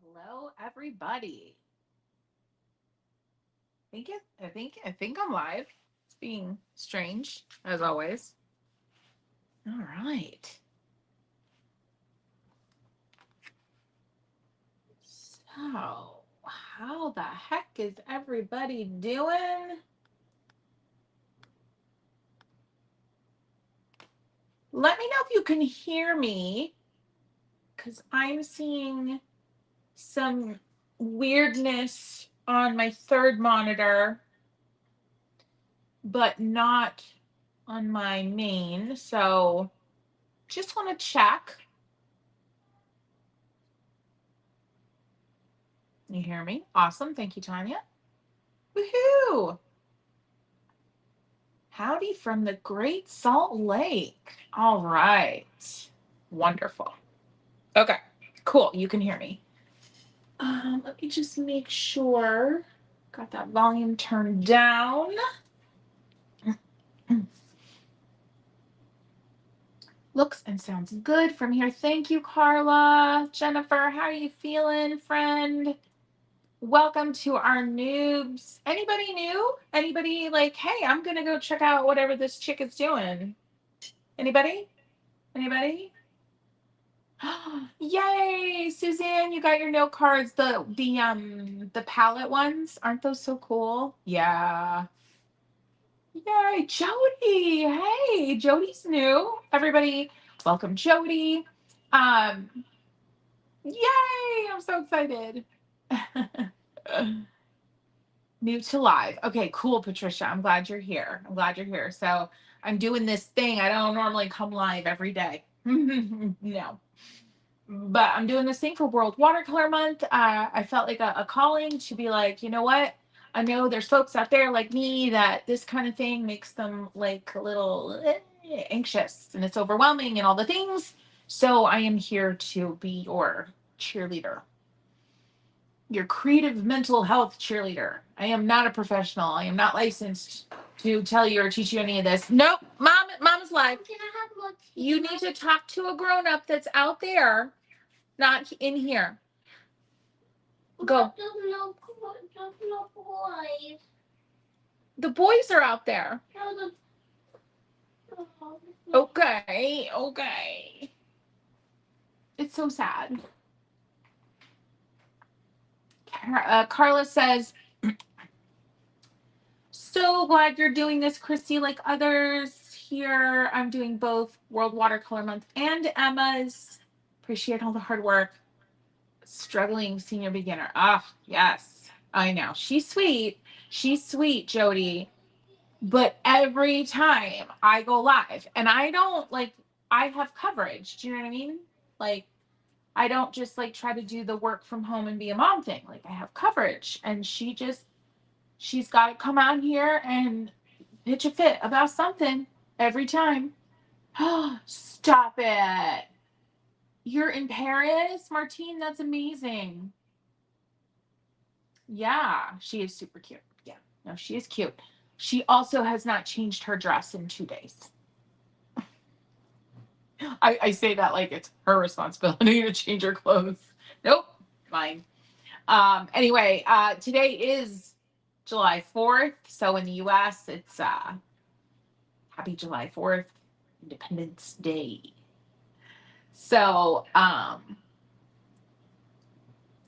Hello, everybody. I think I'm live. It's being strange as always. All right. So, how the heck is everybody doing? Let me know if you can hear me, because I'm seeing some weirdness on my third monitor, but not on my main. So, just want to check. You hear me? Awesome. Thank you, Tanya. Woohoo! Howdy from the Great Salt Lake. All right. Wonderful. Okay, cool. You can hear me. Let me just make sure. Got that volume turned down. Looks and sounds good from here. Thank you, Carla. Jennifer, how are you feeling, friend? Welcome to our noobs. Anybody new? Anybody like, hey, I'm gonna go check out whatever this chick is doing? Anybody? Anybody? Yay, Suzanne, you got your note cards. The palette ones. Aren't those so cool? Yeah. Yay, Jody. Hey, Jody's new. Everybody, welcome Jody. Um, Yay, I'm so excited. New to live. Okay, cool, Patricia. I'm glad you're here. I'm glad you're here. So I'm doing this thing. I don't normally come live every day. No. But I'm doing this thing for World Watercolor Month. I felt like a calling to be like, you know what? I know there's folks out there like me that this kind of thing makes them like a little anxious and it's overwhelming and all the things. So I am here to be your cheerleader, your creative mental health cheerleader. I am not a professional. I am not licensed to tell you or teach you any of this. Nope, mom's live. Can I have more tea? You need to talk to a grown up that's out there, not in here. Go. There's no boys. The boys are out there. Okay, okay. It's so sad. Carla says, so glad you're doing this, Christy. Like others here, I'm doing both World Watercolor Month and Emma's. Appreciate all the hard work. Struggling senior beginner. Ah, yes, I know. She's sweet. She's sweet, Jody. But every time I go live, and I don't like, I have coverage. Do you know what I mean? Like, I don't just like try to do the work from home and be a mom thing. Like, I have coverage, and she's got to come out here and pitch a fit about something every time. Stop it. You're in Paris, Martine? That's amazing. Yeah, she is super cute. Yeah, no, she is cute. She also has not changed her dress in 2 days. I say that like it's her responsibility to change her clothes. Nope, mine. Anyway, today is July 4th. So in the US, it's happy July 4th, Independence Day. So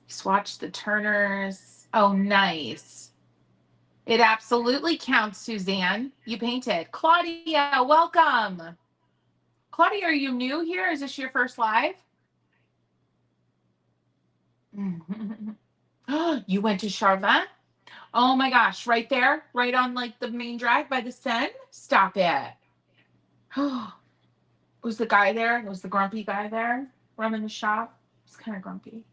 swatch the Turners. Oh, nice. It absolutely counts, Suzanne. You painted. Claudia, welcome. Claudia, are you new here? Is this your first live? You went to Charvin? Oh my gosh, right there? Right on like the main drag by the Seine? Stop it. Was the guy there? Was the grumpy guy there running the shop? It's kind of grumpy.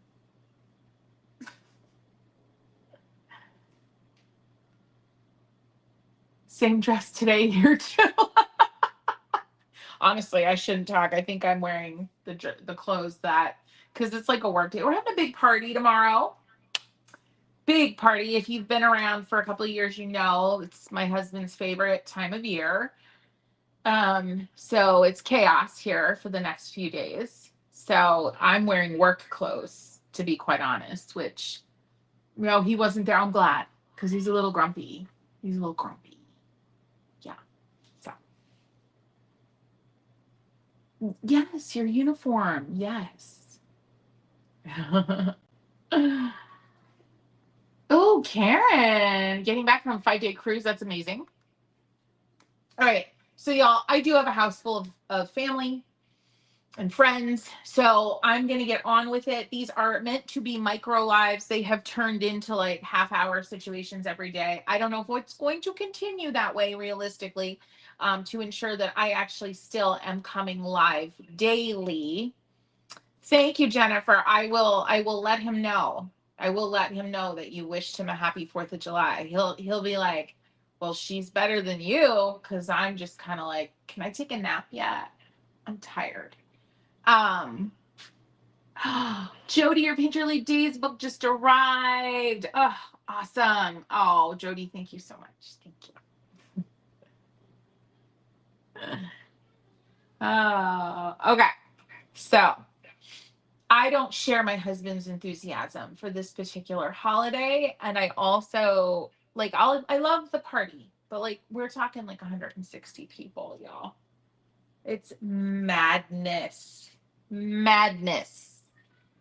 Same dress today here too. Honestly, I shouldn't talk. I think I'm wearing the clothes that, because it's like a work day. We're having a big party tomorrow. Big party. If you've been around for a couple of years, you know it's my husband's favorite time of year. So it's chaos here for the next few days. So I'm wearing work clothes to be quite honest, which, you know, he wasn't there. I'm glad, because he's a little grumpy. He's a little grumpy. Yeah. So. Yes, your uniform. Yes. Oh, Karen, getting back from a 5-day cruise. That's amazing. All right. So, y'all, I do have a house full of family and friends. So I'm going to get on with it. These are meant to be micro lives. They have turned into like half-hour situations every day. I don't know if it's going to continue that way realistically, to ensure that I actually still am coming live daily. Thank you, Jennifer. I will let him know. I will let him know that you wished him a happy 4th of July. He'll be like, well, she's better than you, because I'm just kind of like, can I take a nap yet? I'm tired. Jody, your Painterly Days book just arrived. Oh, awesome. Oh, Jody, thank you so much. Thank you. Oh, okay. So I don't share my husband's enthusiasm for this particular holiday. And I also like, I love the party, but like, we're talking like 160 people, y'all. It's madness. Madness.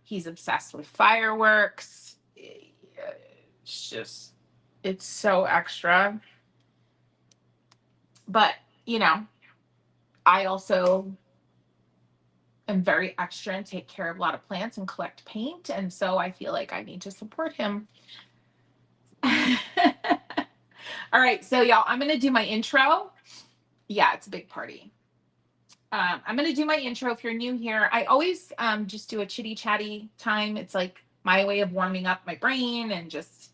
He's obsessed with fireworks. It's just, it's so extra. But, you know, I also am very extra and take care of a lot of plants and collect paint. And so I feel like I need to support him. All right. So, y'all, I'm going to do my intro. Yeah, it's a big party. I'm going to do my intro. If you're new here, I always just do a chitty chatty time. It's like my way of warming up my brain and just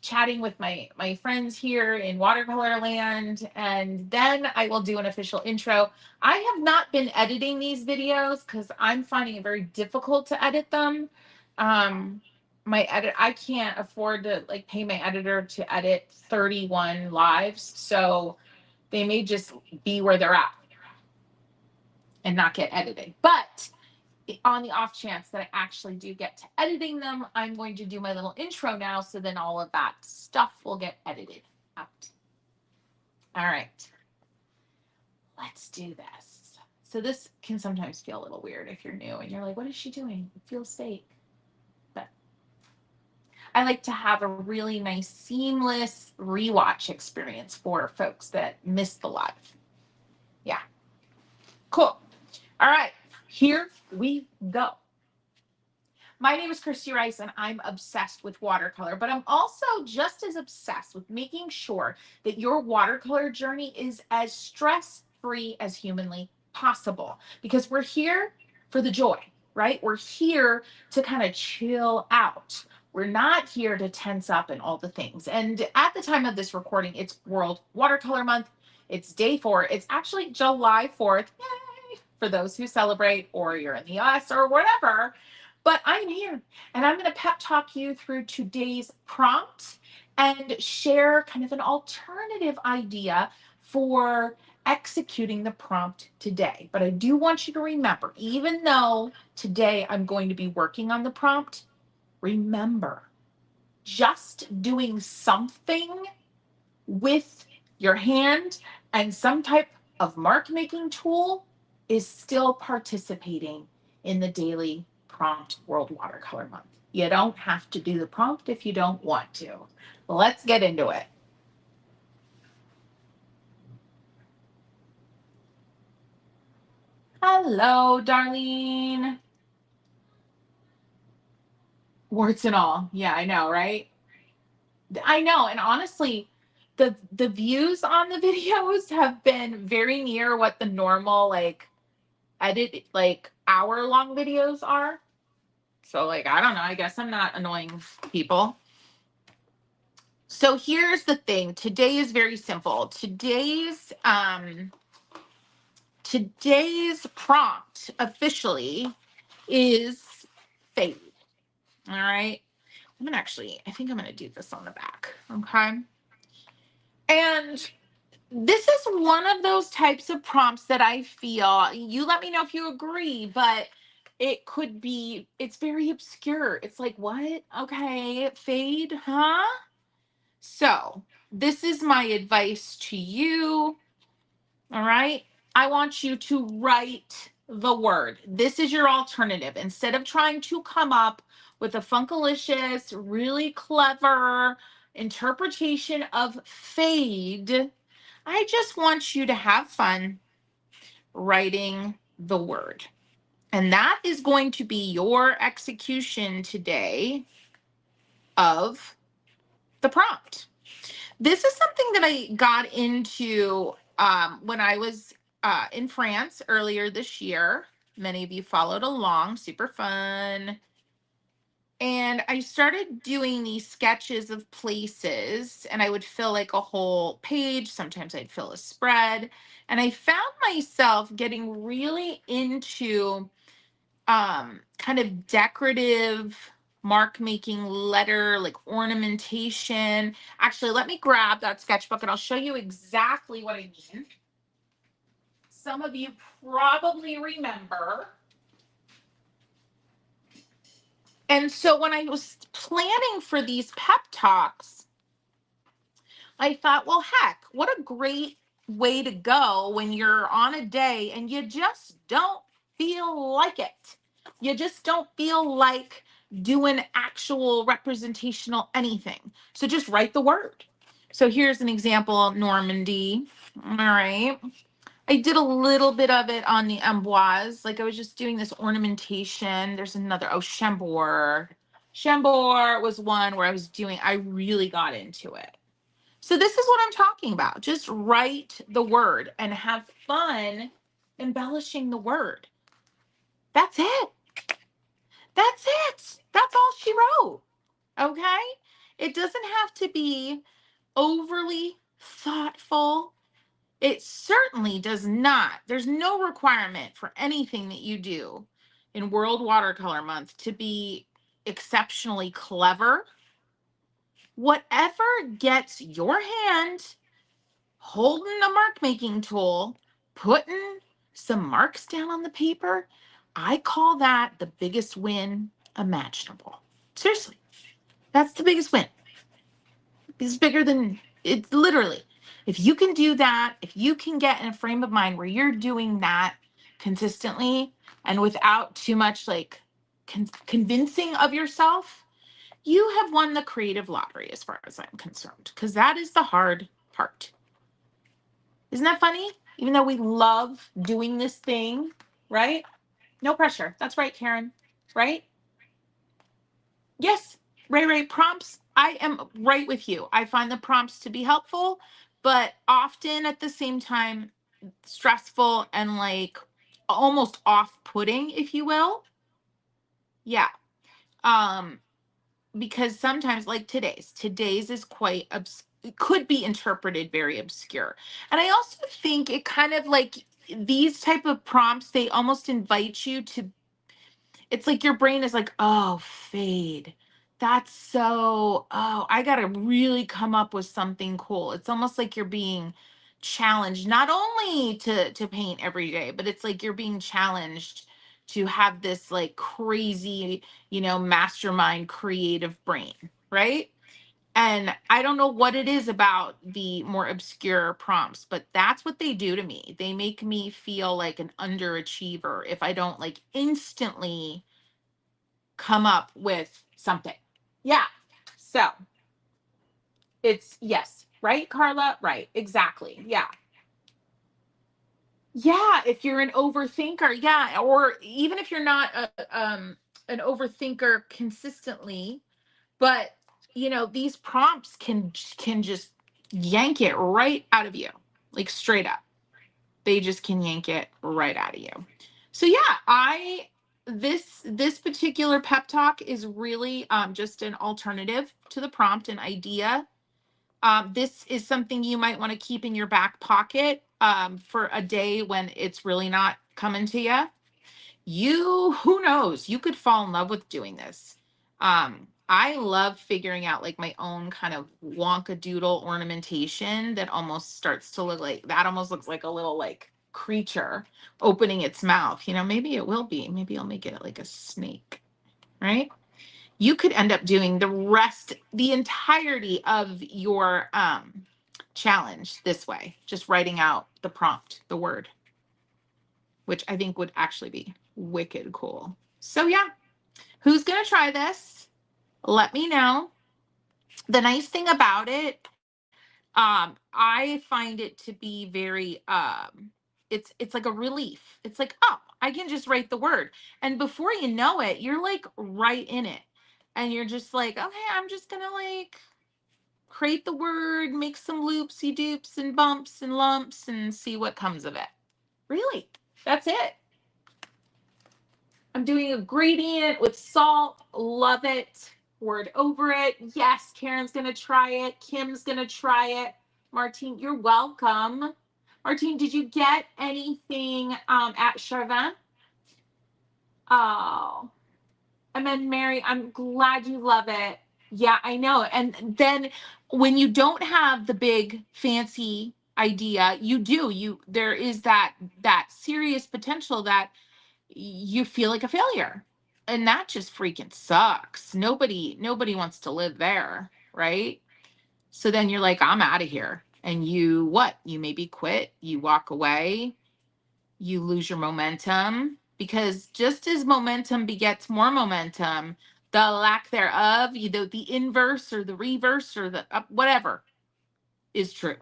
chatting with my friends here in Watercolorland. And then I will do an official intro. I have not been editing these videos because I'm finding it very difficult to edit them. I can't afford to like pay my editor to edit 31 lives. So they may just be where they're at and not get edited. But on the off chance that I actually do get to editing them, I'm going to do my little intro now. So then all of that stuff will get edited out. All right. Let's do this. So this can sometimes feel a little weird if you're new and you're like, what is she doing? It feels fake. But I like to have a really nice, seamless rewatch experience for folks that missed the live. Yeah. Cool. All right. Here we go. My name is Christy Rice, and I'm obsessed with watercolor, but I'm also just as obsessed with making sure that your watercolor journey is as stress-free as humanly possible, because we're here for the joy, right? We're here to kind of chill out. We're not here to tense up and all the things. And at the time of this recording, it's World Watercolor Month. It's day 4. It's actually July 4th. Yay! For those who celebrate, or you're in the US or whatever. But I'm here, and I'm going to pep talk you through today's prompt and share kind of an alternative idea for executing the prompt today. But I do want you to remember, even though today I'm going to be working on the prompt, remember, just doing something with your hand and some type of mark making tool is still participating in the daily prompt World Watercolor Month. You don't have to do the prompt if you don't want to. Let's get into it. Hello, Darlene. Warts and all. Yeah, I know, right? I know. And honestly, the views on the videos have been very near what the normal like hour-long videos are. So like, I don't know, I guess I'm not annoying people. So here's the thing. Today is very simple. Today's prompt officially is fade. All right. I think I'm going to do this on the back. Okay. And this is one of those types of prompts that I feel, you let me know if you agree, but It could be, it's very obscure. It's like, what? Okay, fade, huh? So, this is my advice to you. All right. I want you to write the word. This is your alternative. Instead of trying to come up with a funkalicious, really clever interpretation of fade, I just want you to have fun writing the word. And that is going to be your execution today of the prompt. This is something that I got into when I was in France earlier this year. Many of you followed along, super fun. And I started doing these sketches of places, and I would fill like a whole page. Sometimes I'd fill a spread. And I found myself getting really into kind of decorative mark making, letter like ornamentation. Actually, let me grab that sketchbook and I'll show you exactly what I mean. Some of you probably remember. And so when I was planning for these pep talks, I thought, well, heck, what a great way to go when you're on a day and you just don't feel like it. You just don't feel like doing actual representational anything. So just write the word. So here's an example, Normandy. All right. I did a little bit of it on the amboise. Like I was just doing this ornamentation. There's another, oh, Chambord. Chambord was one where I really got into it. So this is what I'm talking about. Just write the word and have fun embellishing the word. That's it. That's it. That's all she wrote. Okay? It doesn't have to be overly thoughtful. It certainly does not. There's no requirement for anything that you do in World Watercolor Month to be exceptionally clever. Whatever gets your hand holding a mark making tool, putting some marks down on the paper, I call that the biggest win imaginable. Seriously, that's the biggest win. It's bigger than it's literally. If you can do that, if you can get in a frame of mind where you're doing that consistently and without too much like convincing of yourself, you have won the creative lottery as far as I'm concerned, because that is the hard part. Isn't that funny? Even though we love doing this thing, right? No pressure. That's right, Karen. Right? Yes, Ray, prompts. I am right with you. I find the prompts to be helpful, but often at the same time, stressful and like almost off-putting, if you will. Yeah. Um, because sometimes like today's is quite it could be interpreted very obscure. And I also think it kind of like these type of prompts, they almost invite you to, it's like your brain is like, oh, fade. That's so, oh, I got to really come up with something cool. It's almost like you're being challenged, not only to paint every day, but it's like you're being challenged to have this like crazy, mastermind creative brain, right? And I don't know what it is about the more obscure prompts, but that's what they do to me. They make me feel like an underachiever if I don't like instantly come up with something. Yeah. So it's yes, right, Carla? Right. Exactly. Yeah. Yeah. If you're an overthinker, yeah. Or even if you're not an overthinker consistently, but these prompts can just yank it right out of you, like straight up. They just can yank it right out of you. So yeah, this particular pep talk is really just an alternative to the prompt, an idea. This is something you might want to keep in your back pocket for a day when it's really not coming to you. Who knows, you could fall in love with doing this. I love figuring out like my own kind of wonka doodle ornamentation that almost starts to look like, that almost looks like a little like creature opening its mouth. You know, maybe it will be. Maybe I'll make it like a snake, right? You could end up doing the entirety of your challenge this way, just writing out the prompt, the word, which I think would actually be wicked cool. So yeah, who's going to try this? Let me know. The nice thing about it, I find it to be very, it's like a relief. It's like, oh, I can just write the word. And before you know it, you're like right in it. And you're just like, okay, I'm just going to like create the word, make some loopsy doops and bumps and lumps and see what comes of it. Really, that's it. I'm doing a gradient with salt. Love it. Word over it. Yes, Karen's going to try it. Kim's going to try it. Martine, you're welcome. Martine, did you get anything at Cavern? Oh, and then Mary, I'm glad you love it. Yeah, I know. And then when you don't have the big fancy idea, there is that serious potential that you feel like a failure. And that just freaking sucks. Nobody wants to live there, right? So then you're like, I'm out of here. And you maybe quit, you walk away, you lose your momentum, because just as momentum begets more momentum, the lack thereof, the inverse or the reverse or the whatever is true.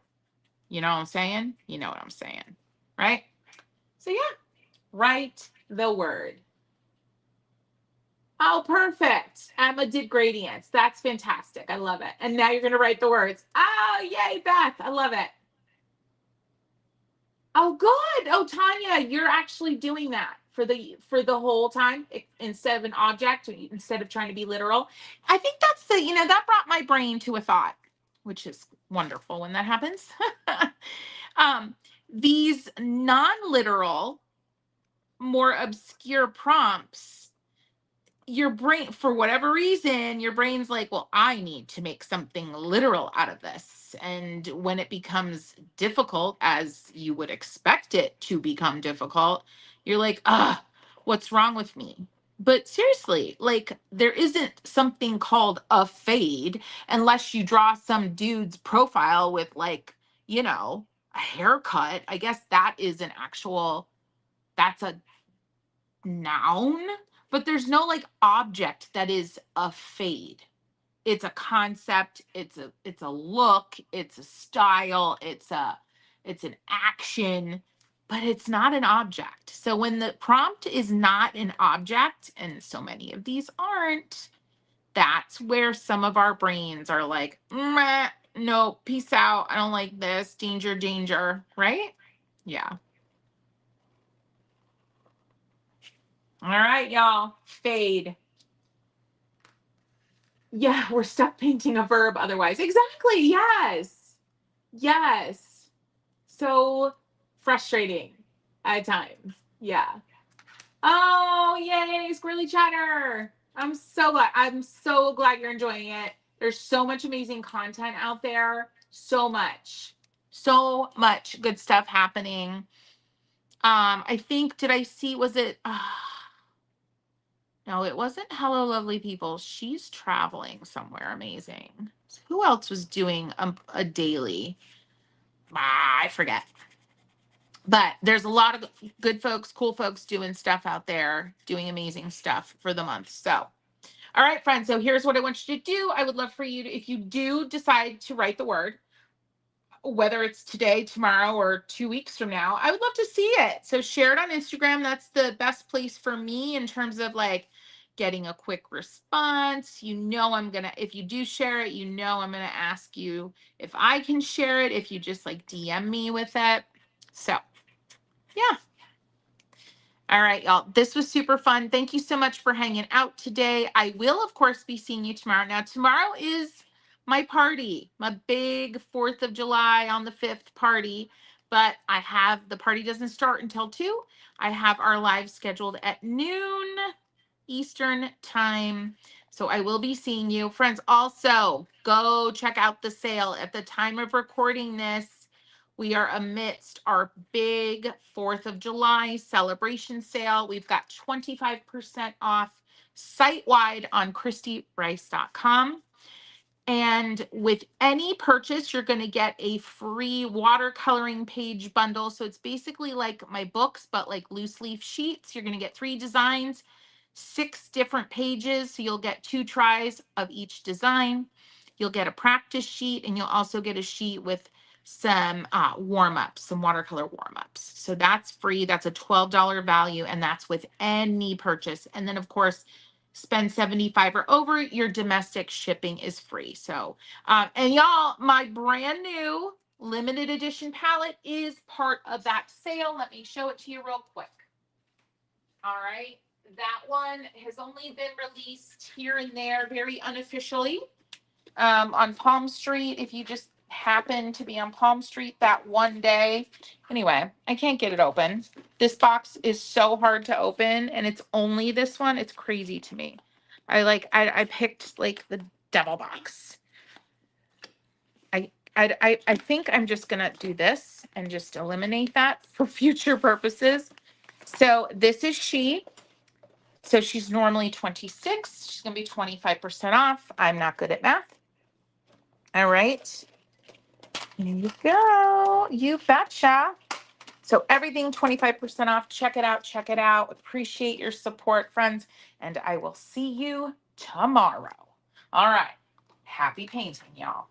You know what I'm saying? You know what I'm saying, right? So yeah, write the word. Oh, perfect. Emma did gradients. That's fantastic. I love it. And now you're going to write the words. Oh, yay, Beth. I love it. Oh, good. Oh, Tanya, you're actually doing that for the whole time instead of an object, instead of trying to be literal. I think that's that brought my brain to a thought, which is wonderful when that happens. These non-literal, more obscure prompts, your brain, for whatever reason, your brain's like, well, I need to make something literal out of this. And when it becomes difficult, as you would expect it to become difficult, you're like, what's wrong with me? But seriously, like, there isn't something called a fade unless you draw some dude's profile with, like, a haircut. I guess that is that's a noun, but there's no like object that is a fade. It's a concept, it's a look, it's a style, it's an action, but it's not an object. So when the prompt is not an object, and so many of these aren't, that's where some of our brains are like, meh, no, peace out, I don't like this, danger, danger, right? Yeah. All right, y'all. Fade. Yeah, we're stuck painting a verb otherwise. Exactly. Yes. Yes. So frustrating at times. Yeah. Oh, yay, squirrely chatter. I'm so glad you're enjoying it. There's so much amazing content out there. So much. So much good stuff happening. I think, did I see, was it no, it wasn't Hello Lovely People. She's traveling somewhere amazing. Who else was doing a daily? I forget. But there's a lot of good folks, cool folks doing stuff out there, doing amazing stuff for the month. So, all right, friends. So here's what I want you to do. I would love for you to, if you do decide to write the word, whether it's today, tomorrow, or 2 weeks from now, I would love to see it. So share it on Instagram. That's the best place for me in terms of like getting a quick response. If you do share it, I'm gonna ask you if I can share it, if you just like DM me with it. So yeah. All right, y'all. This was super fun. Thank you so much for hanging out today. I will, of course, be seeing you tomorrow. Now, tomorrow is my party, my big 4th of July on the 5th party. But the party doesn't start until 2. I have our live scheduled at noon Eastern time. So I will be seeing you. Friends, also go check out the sale. At the time of recording this, We are amidst our big 4th of July celebration sale. We've got 25% off site-wide on ChristyRice.com. And with any purchase, you're going to get a free watercoloring page bundle. So it's basically like my books, but like loose leaf sheets. You're going to get 3 designs, 6 different pages. So you'll get 2 tries of each design. You'll get a practice sheet, and you'll also get a sheet with some warm-ups, some watercolor warm-ups. So that's free. That's a $12 value, and that's with any purchase. And then, of course, spend 75 or over, your domestic shipping is free. So, and y'all, my brand new limited edition palette is part of that sale. Let me show it to you real quick. All right. That one has only been released here and there very unofficially on Palmstreet. If you just happen to be on Palmstreet that one day. Anyway, I can't get it open. This box is so hard to open, and it's only this one. It's crazy to me. I picked like the devil box. I think I'm just gonna do this and just eliminate that for future purposes. So this is she. So she's normally 26. She's gonna be 25% off. I'm not good at math. All right. Here you go. You betcha. So everything 25% off. Check it out. Check it out. Appreciate your support, friends. And I will see you tomorrow. All right. Happy painting, y'all.